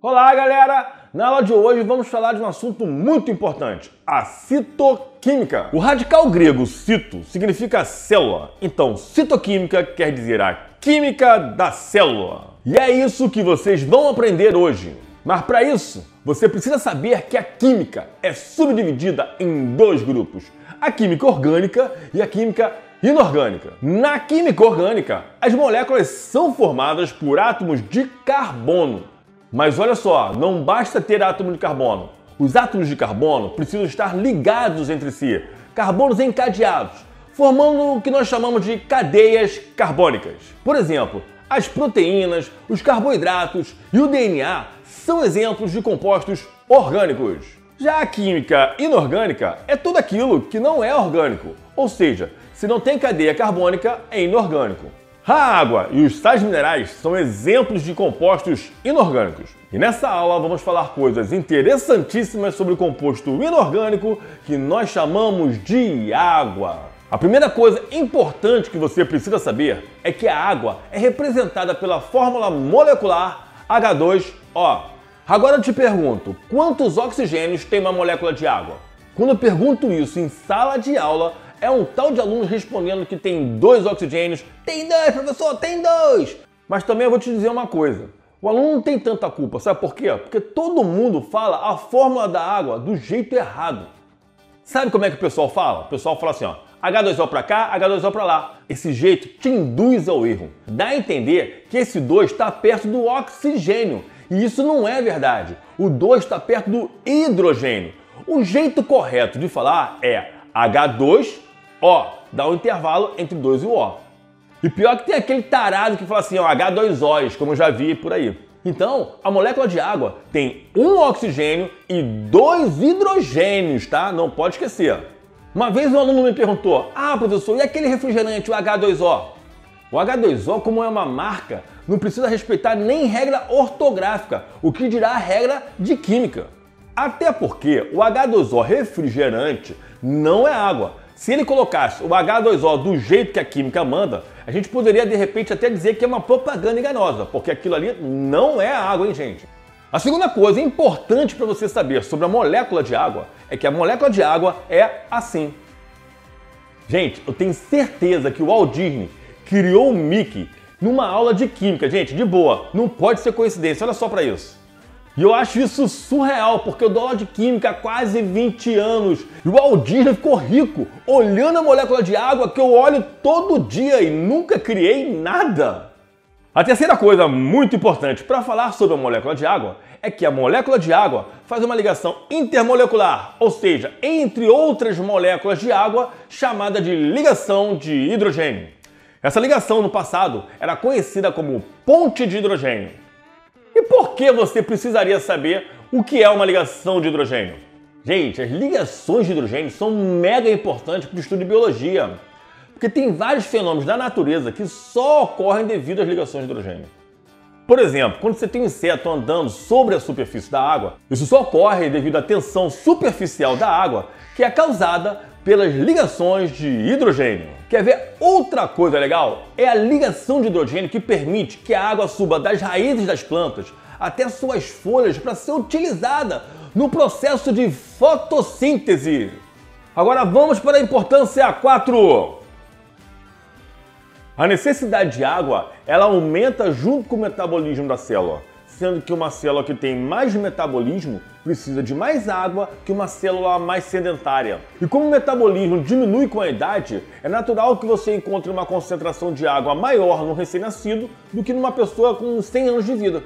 Olá, galera! Na aula de hoje vamos falar de um assunto muito importante, a citoquímica. O radical grego cito significa célula, então citoquímica quer dizer a química da célula. E é isso que vocês vão aprender hoje. Mas para isso, você precisa saber que a química é subdividida em dois grupos, a química orgânica e a química inorgânica. Na química orgânica, as moléculas são formadas por átomos de carbono. Mas olha só, não basta ter átomo de carbono. Os átomos de carbono precisam estar ligados entre si, carbonos encadeados, formando o que nós chamamos de cadeias carbônicas. Por exemplo, as proteínas, os carboidratos e o DNA são exemplos de compostos orgânicos. Já a química inorgânica é tudo aquilo que não é orgânico, ou seja, se não tem cadeia carbônica, é inorgânico. A água e os sais minerais são exemplos de compostos inorgânicos. E nessa aula vamos falar coisas interessantíssimas sobre o composto inorgânico que nós chamamos de água. A primeira coisa importante que você precisa saber é que a água é representada pela fórmula molecular H2O. Agora eu te pergunto, quantos oxigênios tem uma molécula de água? Quando eu pergunto isso em sala de aula, é um tal de aluno respondendo que tem 2 oxigênios. Tem 2, professor, tem 2! Mas também eu vou te dizer uma coisa. O aluno não tem tanta culpa, sabe por quê? Porque todo mundo fala a fórmula da água do jeito errado. Sabe como é que o pessoal fala? O pessoal fala assim, ó, H2O pra cá, H2O pra lá. Esse jeito te induz ao erro. Dá a entender que esse 2 está perto do oxigênio. E isso não é verdade. O 2 está perto do hidrogênio. O jeito correto de falar é H2O, dá um intervalo entre 2 e o O. E pior que tem aquele tarado que fala assim, ó, H2Os, como eu já vi por aí. Então, a molécula de água tem um oxigênio e 2 hidrogênios, tá? Não pode esquecer. Uma vez um aluno me perguntou, professor, e aquele refrigerante, o H2O? O H2O, como é uma marca, não precisa respeitar nem regra ortográfica, o que dirá a regra de química. Até porque o H2O refrigerante não é água. Se ele colocasse o H2O do jeito que a química manda, a gente poderia de repente até dizer que é uma propaganda enganosa, porque aquilo ali não é água, hein, gente? A segunda coisa importante para você saber sobre a molécula de água é que a molécula de água é assim. Gente, eu tenho certeza que o Walt Disney criou o Mickey numa aula de química, gente, de boa, não pode ser coincidência, olha só para isso. E eu acho isso surreal, porque eu dou aula de química há quase 20 anos. E o Walt Disney ficou rico olhando a molécula de água que eu olho todo dia e nunca criei nada. A terceira coisa muito importante para falar sobre a molécula de água é que a molécula de água faz uma ligação intermolecular, ou seja, entre outras moléculas de água, chamada de ligação de hidrogênio. Essa ligação no passado era conhecida como ponte de hidrogênio. E por que você precisaria saber o que é uma ligação de hidrogênio? Gente, as ligações de hidrogênio são mega importantes para o estudo de biologia, porque tem vários fenômenos da natureza que só ocorrem devido às ligações de hidrogênio. Por exemplo, quando você tem um inseto andando sobre a superfície da água, isso só ocorre devido à tensão superficial da água, que é causada pelas ligações de hidrogênio. Quer ver outra coisa legal? É a ligação de hidrogênio que permite que a água suba das raízes das plantas até suas folhas para ser utilizada no processo de fotossíntese. Agora vamos para a importância 4. A necessidade de água, ela aumenta junto com o metabolismo da célula, sendo que uma célula que tem mais metabolismo precisa de mais água que uma célula mais sedentária. E como o metabolismo diminui com a idade, é natural que você encontre uma concentração de água maior no recém-nascido do que numa pessoa com 100 anos de vida.